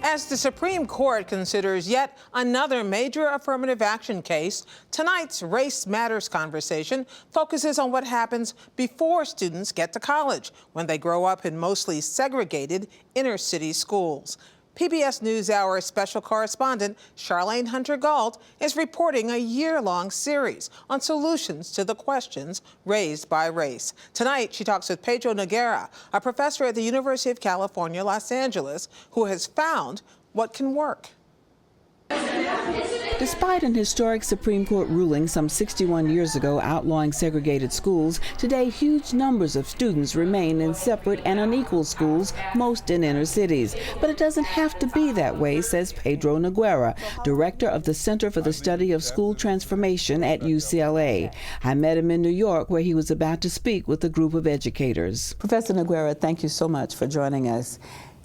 As the Supreme Court considers yet another major affirmative action case, tonight's Race Matters conversation focuses on what happens before students get to college, when they grow up in mostly segregated inner-city schools. PBS NewsHour special correspondent Charlayne Hunter-Gault is reporting a year-long series on solutions to the questions raised by race. Tonight, she talks with Pedro Noguera, a professor at the University of California, Los Angeles, who has found what can work. Despite an historic Supreme Court ruling some 61 years ago outlawing segregated schools, today huge numbers of students remain in separate and unequal schools, most in inner cities. But it doesn't have to be that way, says Pedro Noguera, director of the Center for the Study of School Transformation at UCLA. I met him in New York, where he was about to speak with a group of educators. Professor Noguera, thank you so much for joining us.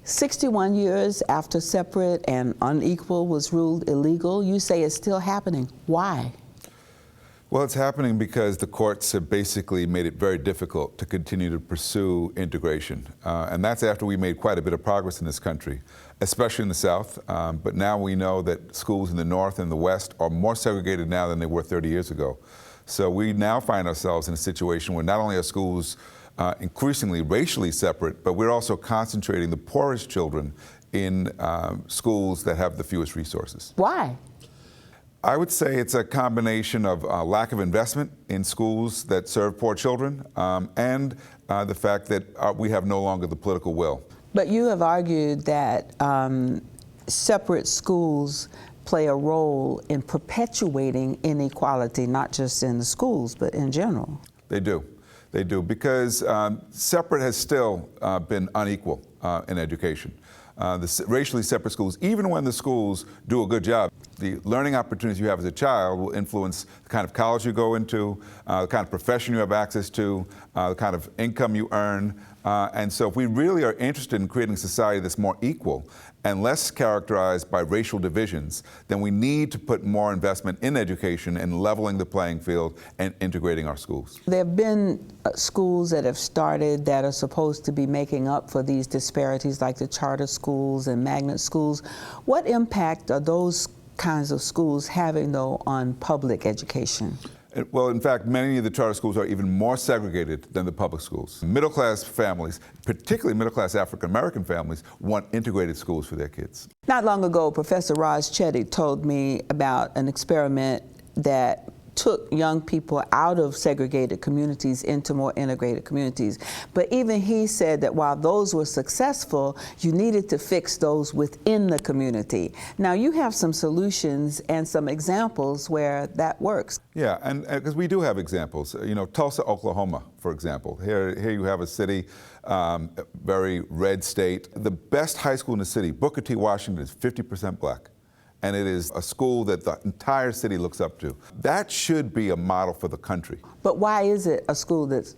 61 years after separate and unequal was ruled illegal, you say it's still happening. Why? Well, it's happening because the courts have basically made it very difficult to continue to pursue integration. And that's after we made quite a bit of progress in this country, especially in the South. But now we know that schools in the North and the West are more segregated now than they were 30 years ago. So we now find ourselves in a situation where not only are schools increasingly racially separate, but we're also concentrating the poorest children in schools that have the fewest resources. Why? I would say it's a combination of lack of investment in schools that serve poor children and the fact that we have no longer the political will. But you have argued that separate schools play a role in perpetuating inequality, not just in the schools, but in general. They do. They do, because separate has still been unequal in education. The racially separate schools, even when the schools do a good job, the learning opportunities you have as a child will influence the kind of college you go into, the kind of profession you have access to, the kind of income you earn. And so if we really are interested in creating a society that's more equal and less characterized by racial divisions, then we need to put more investment in education and leveling the playing field and integrating our schools. There have been schools that have started that are supposed to be making up for these disparities, like the charter schools and magnet schools. What impact are those kinds of schools having, though, on public education? Well, in fact, many of the charter schools are even more segregated than the public schools. Middle-class families, particularly middle-class African-American families, want integrated schools for their kids. Not long ago, Professor Raj Chetty told me about an experiment that took young people out of segregated communities into more integrated communities. But even he said that while those were successful, you needed to fix those within the community. Now, you have some solutions and some examples where that works. Yeah, and because we do have examples. You know, Tulsa, Oklahoma, for example. Here you have a city, very red state. The best high school in the city, Booker T. Washington, is 50% black. And it is a school that the entire city looks up to. That should be a model for the country. But why is it a school that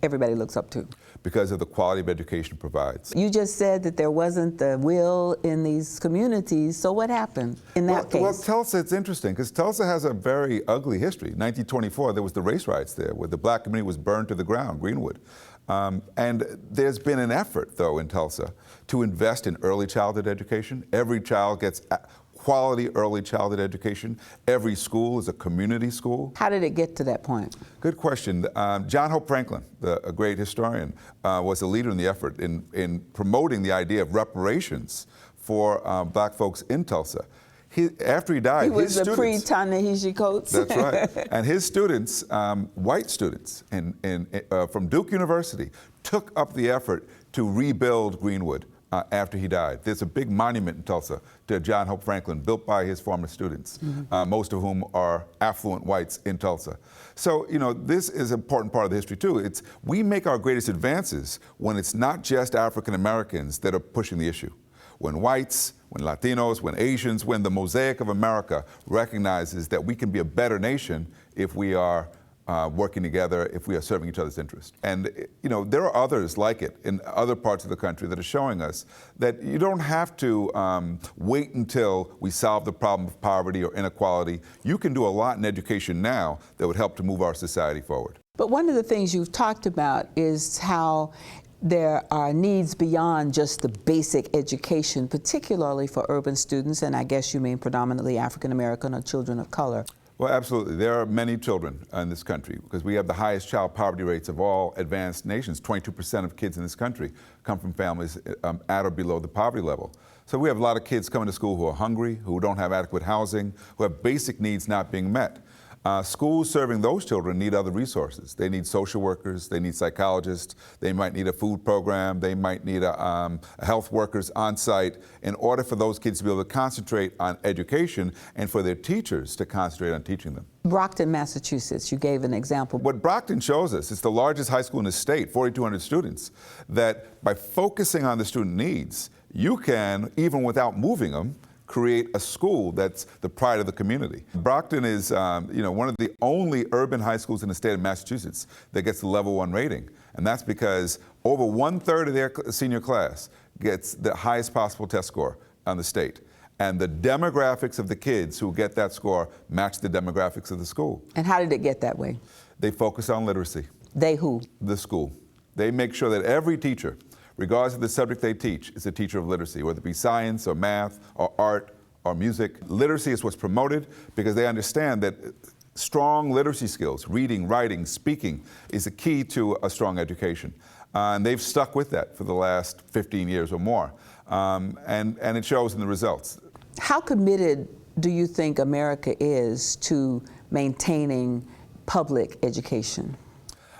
everybody looks up to? Because of the quality of education it provides. You just said that there wasn't the will in these communities, so what happened in that case? Well, Tulsa, it's interesting, because Tulsa has a very ugly history. 1924, there was the race riots there, where the black community was burned to the ground, Greenwood. And there's been an effort, though, in Tulsa to invest in early childhood education. Every child gets quality early childhood education. Every school is a community school. How did it get to that point? Good question. John Hope Franklin, a great historian, was a leader in the effort in promoting the idea of reparations for black folks in Tulsa. After he died, he was the pre-Ta-Nehisi Coates. That's right. And his students, white students from Duke University, took up the effort to rebuild Greenwood after he died. There's a big monument in Tulsa to John Hope Franklin, built by his former students, most of whom are affluent whites in Tulsa. So, you know, this is an important part of the history, too. We make our greatest advances when it's not just African Americans that are pushing the issue. When whites, when Latinos, when Asians, when the mosaic of America recognizes that we can be a better nation if we are working together, if we are serving each other's interests. And, you know, there are others like it in other parts of the country that are showing us that you don't have to wait until we solve the problem of poverty or inequality. You can do a lot in education now that would help to move our society forward. But one of the things you've talked about is how there are needs beyond just the basic education, particularly for urban students, and I guess you mean predominantly African American or children of color. Well, absolutely. There are many children in this country because we have the highest child poverty rates of all advanced nations. 22% of kids in this country come from families at or below the poverty level. So we have a lot of kids coming to school who are hungry, who don't have adequate housing, who have basic needs not being met. Schools serving those children need other resources. They need social workers, they need psychologists, they might need a food program, they might need health workers on site in order for those kids to be able to concentrate on education and for their teachers to concentrate on teaching them. Brockton, Massachusetts, you gave an example. What Brockton shows us, it's the largest high school in the state, 4,200 students, that by focusing on the student needs, you can, even without moving them, create a school that's the pride of the community. Brockton is one of the only urban high schools in the state of Massachusetts that gets the level 1 rating. And that's because over 1/3 of their senior class gets the highest possible test score on the state. And the demographics of the kids who get that score match the demographics of the school. And how did it get that way? They focus on literacy. They who? The school. They make sure that every teacher, regardless of the subject they teach, is a teacher of literacy, whether it be science or math or art or music. Literacy is what's promoted because they understand that strong literacy skills, reading, writing, speaking, is a key to a strong education. And they've stuck with that for the last 15 years or more. And it shows in the results. How committed do you think America is to maintaining public education?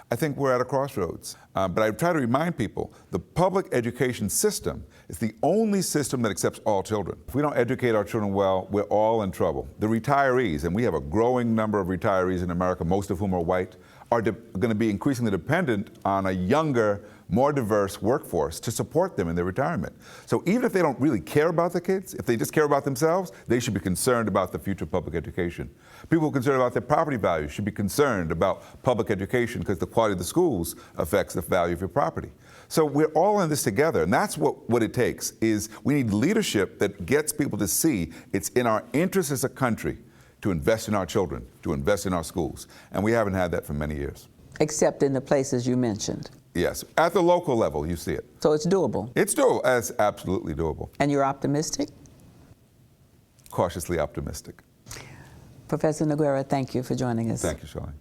I think we're at a crossroads. But I try to remind people, the public education system is the only system that accepts all children. If we don't educate our children well, we're all in trouble. The retirees, and we have a growing number of retirees in America, most of whom are white, are going to be increasingly dependent on a younger, more diverse workforce to support them in their retirement. So even if they don't really care about the kids, if they just care about themselves, they should be concerned about the future of public education. People who are concerned about their property values should be concerned about public education because the quality of the schools affects the value of your property. So we're all in this together, and that's what it takes, is we need leadership that gets people to see it's in our interest as a country to invest in our children, to invest in our schools. And we haven't had that for many years. Except in the places you mentioned. Yes, at the local level, you see it. So it's doable? It's doable. It's absolutely doable. And you're optimistic? Cautiously optimistic. Professor Noguera, thank you for joining us. Thank you, Charlene.